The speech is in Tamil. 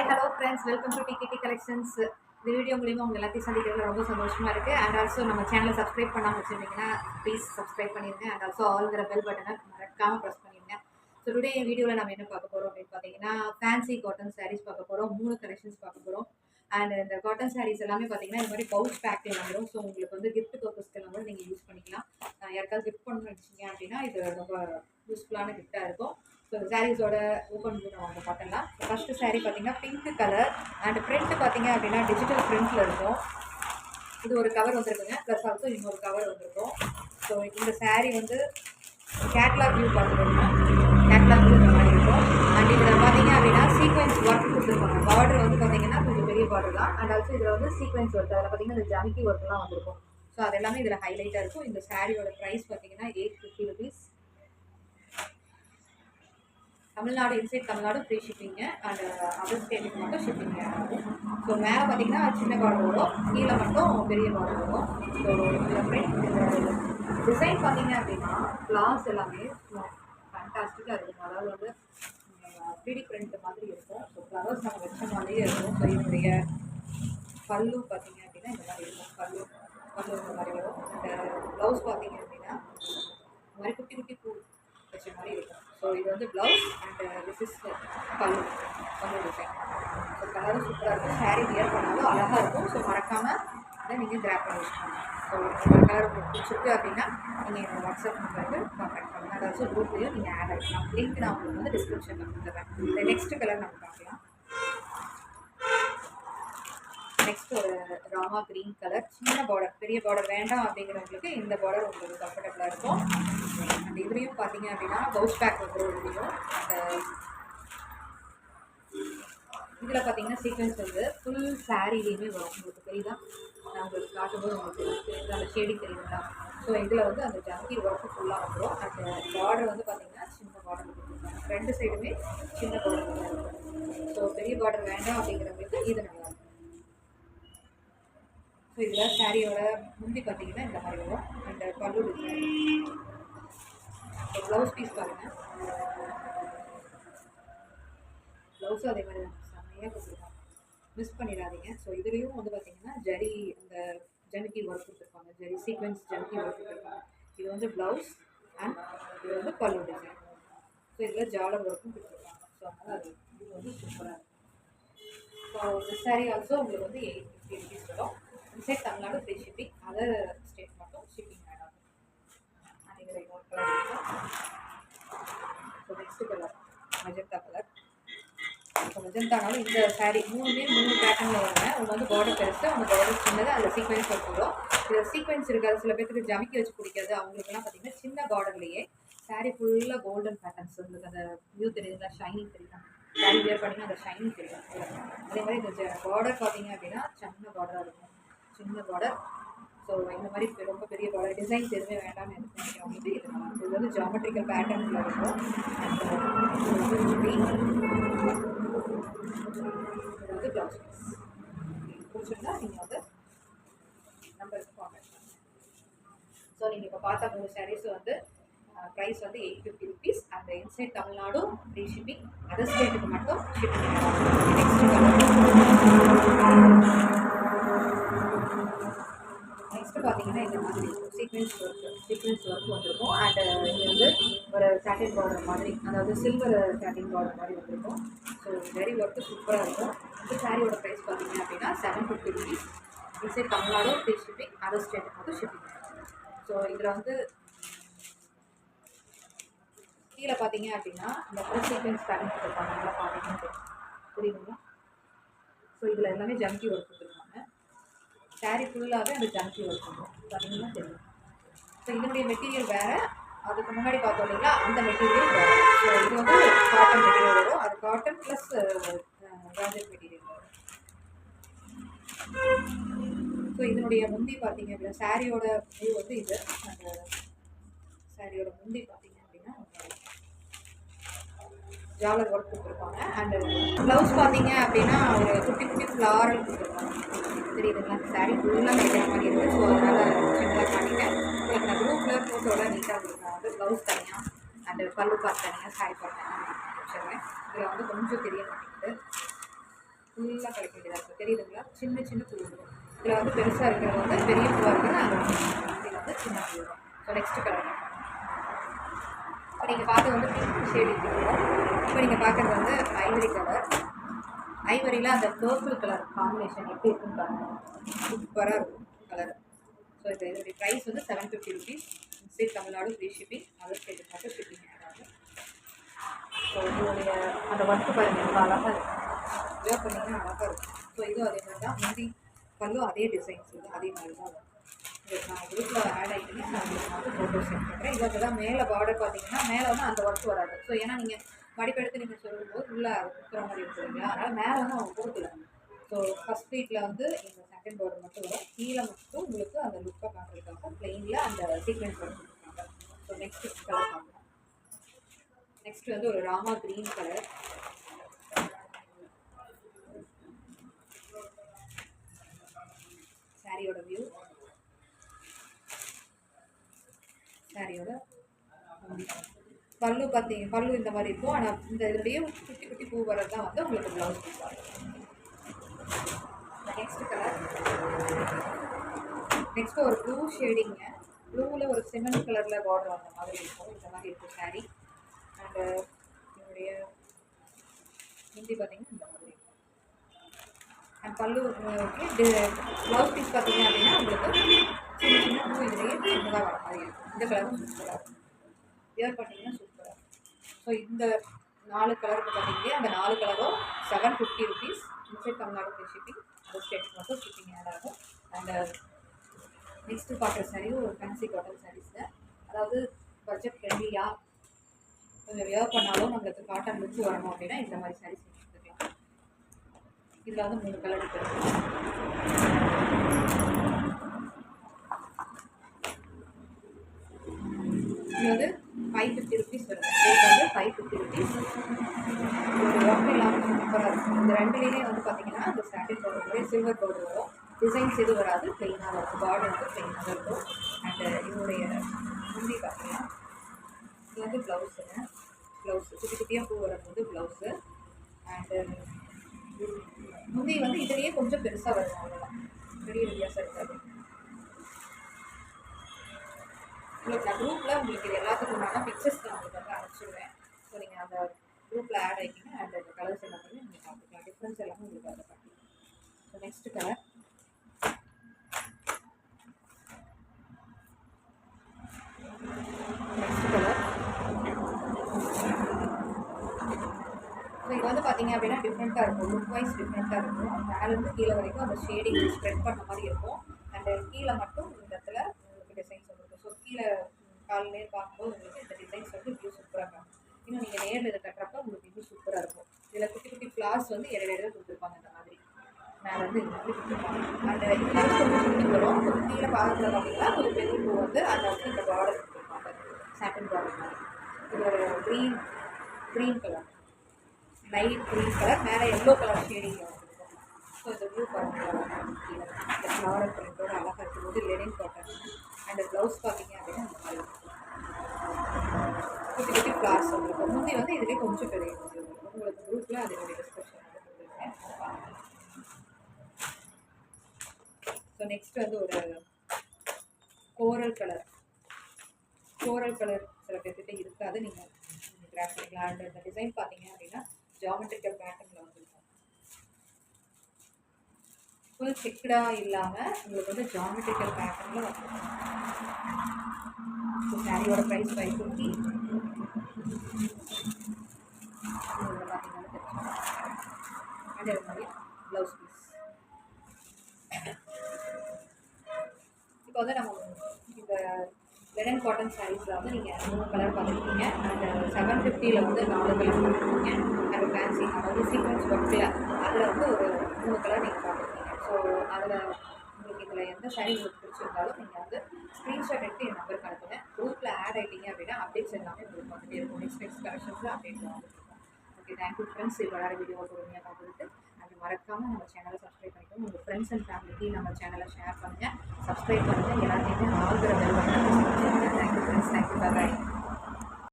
Hi hello friends, welcome to TKD collections. இந்த வீடியோ மூலிமா உங்கள் எல்லாத்தையும் சந்திக்கிறதுல ரொம்ப சந்தோஷமாக இருக்குது. அண்ட் ஆல்சோ நம்ம சேனலை சப்ஸ்கிரைப் பண்ணாமல் வச்சுருந்தீங்கன்னா ப்ளீஸ் சப்ஸ்கிரைப் பண்ணிடுங்க. அண்ட் ஆல்சோ ஆல்ங்கிற பெல் பட்டனை மறக்காமல் ப்ரெஸ் பண்ணிடுங்க. ஸோ டுடே வீடியோவில் நம்ம என்ன பார்க்க போகிறோம் அப்படின்னு பார்த்தீங்கன்னா, ஃபேன்சி காட்டன் சாரீஸ் பார்க்க போகிறோம். 3 கலெக்ஷன்ஸ் பார்க்க போகிறோம். அண்ட் இந்த காட்டன் சாரீஸ் எல்லாமே பார்த்தீங்கன்னா இந்த மாதிரி பவுச் பேக்கில் வந்துடும். ஸோ உங்களுக்கு வந்து கிஃப்ட் பர்பஸ்க்கெல்லாம் கூட நீங்கள் யூஸ் பண்ணிக்கலாம். யாருக்காவது கிஃப்ட் பண்ணணும்னு நினச்சிங்க அப்படின்னா இது ரொம்ப யூஸ்ஃபுல்லான கிஃப்ட்டாக இருக்கும். ஸோ இந்த சாரீஸோட ஓப்பன் பண்ணி நம்ம வந்து பார்த்துடலாம். ஃபஸ்ட்டு சாரீ பார்த்தீங்கன்னா பிங்க் கலர் அண்ட் பிரிண்ட் பார்த்தீங்க அப்படின்னா டிஜிட்டல் பிரிண்ட்டில் இருக்கும். இது ஒரு கவர் வந்துருக்குங்க, ப்ளஸ் ஆல்சோ இன்னொரு கவர் வந்துருக்கும். ஸோ இந்த சாரீ வந்து கேட்லாக் வியூ பார்த்துருக்கோம்னா கேட்லாக் வியூ இந்த மாதிரி இருக்கும். அண்ட் இதில் பார்த்தீங்க அப்படின்னா சீக்வென்ஸ் ஒர்க் கொடுத்துருப்பாங்க. பார்டர் வந்து பார்த்தீங்கன்னா கொஞ்சம் பெரிய பார்டர் தான். அண்ட் ஆல்சோ இதில் வந்து சீக்வென்ஸ் ஒர்க், அதில் பார்த்தீங்கன்னா இந்த ஜமிக்கி ஒர்க்லாம் வந்திருக்கும். ஸோ அது எல்லாமே இதில் ஹைலைட்டாக இருக்கும். இந்த சாரியோட ப்ரைஸ் பார்த்தீங்கன்னா 850 rupees. Tamil Nadu inside Tamil Nadu free ஷிப்பிங்க. அண்ட் அதர் ஸ்டேட்டுக்கு மட்டும் ஷிப்பிங் ஆகும். ஸோ மேலே பார்த்தீங்கன்னா சின்ன பார்டர் வரும், கீழே மட்டும் பெரிய பார்டர் வரும். ஸோ இதில் பிரிண்ட் இந்த டிசைன் பார்த்தீங்க அப்படின்னா கிளாஸ் எல்லாமே ஃபேண்டாஸ்டிக்காக இருக்கும். அதாவது வந்து 3D பிரிண்ட் மாதிரி இருக்கும். ஸோ ஃப்ளவர்ஸ் நம்ம வச்ச மாதிரியே இருக்கும். ஸோ இதனுடைய பல்லு பார்த்தீங்க அப்படின்னா இந்த மாதிரி இருக்கும். பல்லு இந்த மாதிரி வரும். இந்த ப்ளவுஸ் பார்த்தீங்க அப்படின்னா இந்த மாதிரி குட்டி குட்டி பூ வச்ச மாதிரி இருக்கும். ஸோ இது வந்து ப்ளவுஸ் அண்ட் திஸ் இஸ் பல்லு டிசைன். ஸோ கலரும் சூப்பராக இருக்கும். சாரீ வியர் பண்ணாலும் அழகாக இருக்கும். ஸோ மறக்காமல் இதை நீங்கள் கிராப் பண்ணி வச்சுக்கோங்க. ஸோ இந்த கலர் உங்களுக்கு பிடிச்சிருக்கு அப்படின்னா நீங்கள் என்னோடய வாட்ஸ்அப் நம்பருக்கு கான்டாக்ட் பண்ணுங்கள். அதாச்சும் குரூப்லேயும் நீங்கள் ஆட் ஆகிக்கலாம். லிங்க் நான் உங்களுக்கு வந்து டிஸ்கிரிப்ஷனில் கொடுத்துட்றேன். இந்த நெக்ஸ்ட் கலர் நம்ம பார்க்கலாம். நெக்ஸ்ட் ஒரு ராமா கிரீன் கலர், சின்ன பார்டர், பெரிய பார்டர் வேண்டாம் அப்படிங்கிறவங்களுக்கு இந்த பார்டர் உங்களுக்கு கம்ஃபர்டபுளாக இருக்கும். அண்ட் இதுலேயும் பார்த்தீங்க அப்படின்னா பவுச் பேக் வந்துடும். இதுலேயும் அந்த இதில் பார்த்தீங்கன்னா சீக்வன்ஸ் வந்து ஃபுல் சாரீலையுமே வரும். உங்களுக்கு தெரியுதா? நான் உங்களுக்கு காட்டும்போது உங்களுக்கு தெரியுது, அந்த ஷேடிங் தெரியுங்களா? ஸோ இதில் வந்து அந்த ஜங்கி ஒர்க்கு ஃபுல்லாக வந்துடும். அந்த பார்டர் வந்து பார்த்தீங்கன்னா சின்ன பார்டர் கொடுத்துருக்காங்க. 2 சைடுமே சின்ன பார்டர் இருக்கும். ஸோ பெரிய பார்டர் வேண்டாம் அப்படிங்கிறவங்களுக்கு இது நல்லா இருக்கும். ஸோ இதில் சாரியோட முந்தி பார்த்தீங்கன்னா இந்த மாதிரி வரும். அண்ட் பல்லு டிசைன். ப்ளவுஸ் பீஸ் பாருங்கள், ப்ளவுஸும் அதே மாதிரி தான் செம்மையாக கொடுத்துருக்காங்க, மிஸ் பண்ணிடாதீங்க. ஸோ இதுலேயும் வந்து பார்த்தீங்கன்னா ஜரி அந்த ஜமிக்கி ஒர்க் கொடுத்துருப்பாங்க, ஜரி சீக்வென்ஸ் ஜமிக்கி ஒர்க் கொடுத்துருப்பாங்க. இது வந்து ப்ளவுஸ் அண்ட் இது வந்து பல்லு டிசைன். ஸோ இதில் ஜாலர் ஒர்க்கும் கொடுத்துருக்காங்க. ஸோ அதனால் அது இது வந்து சூப்பராக இருக்கும். ஸோ இந்த சாரீ ஆல்சோ உங்களுக்கு வந்து 850 rupees வரும். Inside Tamil Nadu free shipping, other state மட்டும் ஷிப்பிங் ஆகும். அண்ட் இதில் இன்னொரு கலர் இருக்கும். So next colour magenta colour. So மெஜந்தானாலும் இந்த சாரீ 3மே 3 பேட்டர்னில் வருங்க. ஒன்று வந்து பார்டர் பெருசு, ஒன்று பார்டர் சின்னது, அதில் சீக்வென்ஸ் ஒர்க் வரும். இதில் சீக்வென்ஸ் இருக்காது, சில பேருக்கு ஜமிக்கி வச்சு பிடிக்காது. அவங்களுக்குலாம் பார்த்தீங்கன்னா சின்ன பார்டர்லேயே சாரீ ஃபுல்லாக கோல்டன் பேட்டர்ன்ஸ் உங்களுக்கு அந்த வியூ தெரியுதுங்களா? ஷைனிங் தெரியுதா? சாரீ வியர் பண்ணிங்கன்னா அந்த ஷைனிங் தெரியும். அதே மாதிரி இந்த பார்டர் பார்த்தீங்க அப்படின்னா சின்ன பார்டராக இருக்கும், சின்ன பார்டர். ஸோ இந்த மாதிரி ரொம்ப பெரிய பார்டர் டிசைன்ஸ் எதுவுமே வேண்டாம்னு நினைக்கிறவங்களுக்கு இது நல்லா இருக்கும். இது வந்து ஜாமெட்ரிக்கல் பேட்டர்னில் இருக்கும். அண்ட் இது வந்து ப்ளவுஸ் பீஸ் பிடிச்சிருந்தா நீங்கள் வந்து நம்பருக்கு கான்டாக்ட் பண்ணுங்கள். ஸோ நீங்கள் இப்போ பார்த்த 3 சாரீஸ் வந்து ப்ரைஸ் வந்து 850 rupees. அந்த inside Tamil Nadu free shipping, other ஸ்டேட்டுக்கு மட்டும் ஷிப்பிங். நெக்ஸ்ட்டு பார்த்தீங்கன்னா இந்த மாதிரி சீக்வென்ஸ் ஒர்க் வந்திருக்கும். அண்ட் இது வந்து ஒரு சாட்டின் பார்டர் மாதிரி, அதாவது சில்வர் சாட்டின் பார்டர் மாதிரி வந்திருக்கும். ஸோ வெரி ஒர்க்கு சூப்பராக இருக்கும். இந்த சாரியோட ப்ரைஸ் பார்த்தீங்க அப்படின்னா 750 rupees. Inside Tamil Nadu free shipping, other ஸ்டேட்டுக்கு மட்டும் ஷிப்பிங். ஸோ இதில் வந்து கீழே பார்த்தீங்க அப்படின்னா இந்த ப்ரெஸ் சீக்வென்ஸ் பேட்டர்ன் கொடுத்துருப்பாங்க. நல்லா பார்த்தீங்கன்னா புரியுதுங்களா? ஸோ இதில் எல்லாமே ஜம்கி ஒர்க் கொடுத்துருக்காங்க. சாரீ ஃபுல்லாகவே அந்த ஜம்கி ஒர்க் பண்ணுவோம், பார்த்தீங்கன்னா தெரியும். ஸோ இதனுடைய மெட்டீரியல் வேறு, அதுக்கு முன்னாடி பார்த்தோம் இல்லைங்களா, அந்த மெட்டீரியல் வேறு. ஸோ இது வந்து காட்டன் மெட்டீரியல் வரும். அது காட்டன் ப்ளஸ் ஜார்ஜெட் மெட்டீரியல் வரும். ஸோ இதனுடைய முந்தி பார்த்தீங்க அப்படின்னா சாரியோட வியூ வந்து இது. அந்த சாரியோட முந்தி பார்த்தீங்க அப்படின்னா ஜாலர் ஒர்க் கொடுத்துருப்பாங்க. அண்ட் ப்ளவுஸ் பார்த்தீங்க அப்படின்னா ஒரு குட்டி குட்டி ஃப்ளாரல் கொடுத்துருப்பாங்க. தெரியுதுங்களா? சாரீ ஃபுல்லாக தைக்கிற மாதிரி இருக்குது. ஸோ அதனால் சிம்பிளாக பண்ணிட்டேன். உங்களுக்கு நான் குரூப்பில் ஃபோட்டோட நீட்டாக உங்களுக்கு நான் வந்து ப்ளவுஸ் தனியாக அண்ட் பல்லு பார்ட் தனியாக சாரீ பார்ட் தனியாக வச்சுருவேன். இதில் வந்து கொஞ்சம் தெரிய மாட்டேங்குது. ஃபுல்லாக கிடைக்க வேண்டியதாக இருக்கும். தெரியுதுங்களா? சின்ன சின்ன பூ இருக்கும். இதில் வந்து பெருசாக இருக்கிறது வந்து பெரிய பூவாக இருக்கிறது அது இதில் வந்து சின்ன பூ இருக்கும். ஸோ நெக்ஸ்ட் கலர் இப்போ நீங்கள் பார்த்து வந்து பிங்க் ஷேட் இருக்கும். இப்போ நீங்கள் பார்க்குறது வந்து ஐவரி கலர். ஐவரியில் அந்த பர்பிள் கலர் காம்பினேஷன் எப்படி இருக்குன்னு பாருங்கள். சூப்பராக இருக்கும் கலர். ஸோ இது இதோடைய ப்ரைஸ் வந்து 750 rupees. State Tamil Nadu free shipping. Other ஸ்டேட்டுக்கு மட்டும் ஷிப்பிங் ஆகாது. ஸோ இதோடைய அந்த ஒர்க்கு பாருங்கள் ரொம்ப அழகாக இருக்கும். வேர் பண்ணிங்கன்னா அழகாக இருக்கும். ஸோ இதுவும் அதே மாதிரி தான். முந்தி பல்லும் அதே டிசைன்ஸ் வந்து அதே மாதிரி தான் வரும். நான் குரூப்பில் ஆட் ஆகிட்டுன்னு நான் உங்களுக்கு வந்து ஃபோட்டோ சென்ட் பண்ணுறேன். இதோட தான் மேலே பார்டர் பார்த்தீங்கன்னா மேலே வந்து அந்த ஒர்க் வராது. ஸோ ஏன்னா நீங்கள் மடிப்பெடுத்து நீங்கள் சொல்லும்போது உள்ளே குத்துற மாதிரி இருக்கும் இல்லையா? அதனால் மேலே வந்து அவங்க கொடுக்கல. ஸோ ஃபஸ்ட் ப்ளீட்டில் வந்து இந்த செகண்ட் பார்டர் மட்டும் வரும். கீழே மட்டும் உங்களுக்கு அந்த லுக்கை காட்டுறதுக்காக பிளெயினில் அந்த சீக்வென்ஸ் வந்து கொடுத்துருக்காங்க. ஸோ நெக்ஸ்ட் கலர் பார்க்கலாம். நெக்ஸ்ட் வந்து ஒரு ராமா க்ரீன் கலர். சாரியோட வியூ, சாரியோட பல்லு பார்த்தீங்க பல்லு இந்த மாதிரி இருக்கும். ஆனால் இந்த இதோடைய குட்டி குட்டி பூ வரது தான் வந்து உங்களுக்கு ப்ளவுஸ் பீஸ் ஆகும். Next colour. நெக்ஸ்ட் ஒரு ப்ளூ ஷேடிங்க. ப்ளூவில் ஒரு சிமெண்ட் கலரில் பார்டர் அந்த மாதிரி இருக்கும். இந்த மாதிரி இருக்கும் சாரீ. அண்டு இதனுடைய ஹிந்தி பார்த்தீங்கன்னா இந்த மாதிரி இருக்கும். அண்ட் பல்லு ஓகே. ப்ளவுஸ் பீஸ் பார்த்தீங்க அப்படின்னா உங்களுக்கு சின்ன சின்ன பூ இதுலேயே சின்னதாக வர மாதிரி இருக்கும். இந்த கலரும் சூப்பராக இருக்கும். வியர் பண்ணிங்கன்னா சூப்பராக இருக்கும். ஸோ இந்த 4 கலருக்கு பார்த்தீங்கன்னா அந்த 4 கலரும் 750 rupees. Inside Tamil Nadu free shipping. Other ஸ்டேட்டுக்கு மட்டும் ஷிப்பிங் ஆட் ஆகும். அண்ட் நெக்ஸ்ட்டு பார்க்குற சாரியும் ஒரு ஃபேன்சி காட்டன் சாரீஸில், அதாவது பட்ஜெட் ஃப்ரெண்ட்லியாக கொஞ்சம் வியர் பண்ணாலும் நம்மளுக்கு காட்டன் லுக் வரணும் அப்படின்னா இந்த மாதிரி சாரீஸ் எடுத்துக்கலாம். இதில் வந்து 3 கலர் இருக்குது. இது வந்து 550 ருபீஸ் வருது. ரேட் வந்து 550 ருபீஸ். ஒரு ஒர்க் இல்லாமல் சூப்பராக இருக்கும். இந்த ரெண்டுலேயுமே வந்து பார்த்தீங்கன்னா இந்த சாட்டின் பவுடர் வரும், சில்வர் பவுடர் வரும். டிசைன்ஸ் எதுவும் வராது, ப்ளெயினாக இருக்கும். பார்டர் வந்து ப்ளெயினாக தான் இருக்கும். அண்டு இதனுடைய முந்தி பார்த்தீங்கன்னா இது வந்து ப்ளவுஸுங்க. ப்ளவுஸு குட்டி குட்டியாக பூ வரும் வந்து ப்ளவுஸு. அண்டு முந்தி வந்து இதுலேயே கொஞ்சம் பெருசாக வரும், அவ்வளோதான். பெரிய வித்தியாசம் இருக்காது. உங்களுக்கு நான் குரூப்பில் உங்களுக்கு இது எல்லாத்துக்கும் உண்டான பிக்சர்ஸ் நான் உங்களுக்கு வந்து அனுப்பிச்சிடுவேன். ஸோ நீங்கள் அந்த குரூப்பில் ஆட் ஆகிட்டீங்க. அண்ட் அந்த கலர்ஸ் எல்லாமே நீங்கள் பார்த்துக்கலாம். டிஃப்ரென்ஸ் எல்லாமே உங்களுக்கு அதை பார்க்கலாம். So next colour. ஸோ இது வந்து பார்த்தீங்க அப்படின்னா டிஃப்ரெண்ட்டாக இருக்கும். லுக் வைஸ் டிஃப்ரெண்ட்டாக இருக்கும். மேலேருந்து கீழே வரைக்கும் அந்த ஷேடிங் ஸ்ப்ரெட் பண்ண மாதிரி இருக்கும். அண்டு கீழே மட்டும் இந்த இடத்துல உங்களுக்கு டிசைன்ஸ் வந்துருக்கும். ஸோ கீழே காலையிலே பார்க்கும்போது உங்களுக்கு இந்த டிசைன்ஸ் வந்து இன்னும் சூப்பராக இருக்கும். இன்னும் நீங்கள் நேரில் இதை கட்டுறப்ப உங்களுக்கு இன்னும் சூப்பராக இருக்கும். இதில் குட்டி குட்டி ஃப்ளார்ஸ் வந்து இடையில கொடுத்துருப்பாங்க. இந்த மாதிரி மேலே வந்து இந்த மாதிரி கொடுத்துருப்பாங்க. அண்ட் இதில் கொஞ்சம் சுற்றி வரும். கீழே பாகத்தில் பார்த்தீங்கன்னா ஒரு பெரிய பூ வந்து அந்த வந்து இந்த பார்டர் கொடுத்துருப்பாங்க. சாட்டன் பார்டர் மாதிரி. இது ஒரு green colour, light green colour, மேலே எல்லோ கலர் ஷேடிங்கில் வந்துருக்கும். ஸோ இந்த ப்ளூ பாருங்கள், இந்த ஃப்ளாரல் பிரிண்டோட அழகாக இருக்கும்போது லெனின் காட்டன். அண்ட் ப்ளவுஸ் பார்த்தீங்க அப்படின்னா இந்த மாதிரி குட்டி குட்டி ஃப்ளார்ஸ் வந்துருக்கும். முந்தி வந்து இதுலேயே கொஞ்சம் பெரிய உங்களுக்கு குரூப்பில் அதனுடைய டிஸ்கிரிப்ஷன் வந்து கொடுத்துருக்கேன். ஸோ நெக்ஸ்ட் வந்து ஒரு கோரல் கலர். கோரல் கலர் சில பேர்கிட்ட இருக்காது, நீங்கள் கிராஃப் பண்ணிக்கலாம். அண்ட் இந்த டிசைன் பார்த்தீங்க அப்படின்னா ஜியாமெட்ரிக்கல் பேட்டர்னில் வந்துருக்கும். ஃபுல் செக்குடாக இல்லாமல் உங்களுக்கு வந்து ஜியாமெட்ரிக்கல் பேட்டர்னில் வந்துருக்கும். ஸோ சாரியோட ப்ரைஸ் 550. பார்த்தீங்கன்னா அண்ட் அது மாதிரி ப்ளவுஸ் பீஸ். இப்போ வந்து நம்ம இந்த லெனன் காட்டன் சாரீஸில் வந்து நீங்கள் 3 கலர் பார்த்துருக்கீங்க. அண்ட் 750 வந்து 4 கலர் பார்த்துருக்கீங்க. அண்ட் ஃபேன்சி அதாவது சீக்வன்ஸ் ஒர்க்கில் அதில் வந்து ஒரு 3 கலர் நீங்கள் பார்த்துருக்கீங்க. ஸோ அதில் உங்களுக்கு இதில் எந்த சாரீ உங்களுக்கு பிடிச்சிருந்தாலும் நீங்கள் வந்து ஸ்க்ரீன்ஷாட் எடுத்து என் நம்பருக்கு அனுப்புங்க. குரூப்பில் ஆட் ஆகிட்டீங்க அப்படின்னா அப்டேட்ஸ் எல்லாமே உங்களுக்கு வந்துட்டே இருக்கும். நெக்ஸ்ட் கலெக்ஷன்ஸில் அப்டேட் வந்துருக்கும். Okay, thank you friends. இது வேறு வீடியோ பொறுமையாக பார்த்துட்டு அது மறக்காமல் நம்ம சேனலை சப்ஸ்கிரைப் பண்ணிக்கோங்க. உங்கள் ஃப்ரெண்ட்ஸ் அண்ட் ஃபேமிலிக்கு நம்ம சேனலை ஷேர் பண்ணுங்கள், சப்ஸ்கிரைப் பண்ணுங்கள். எல்லாத்தையுமே ஆதரவு பெல் பட்டனை ப்ரெஸ் பண்ணுங்கள். Thank you friends. தேங்க்யூ. பாய்.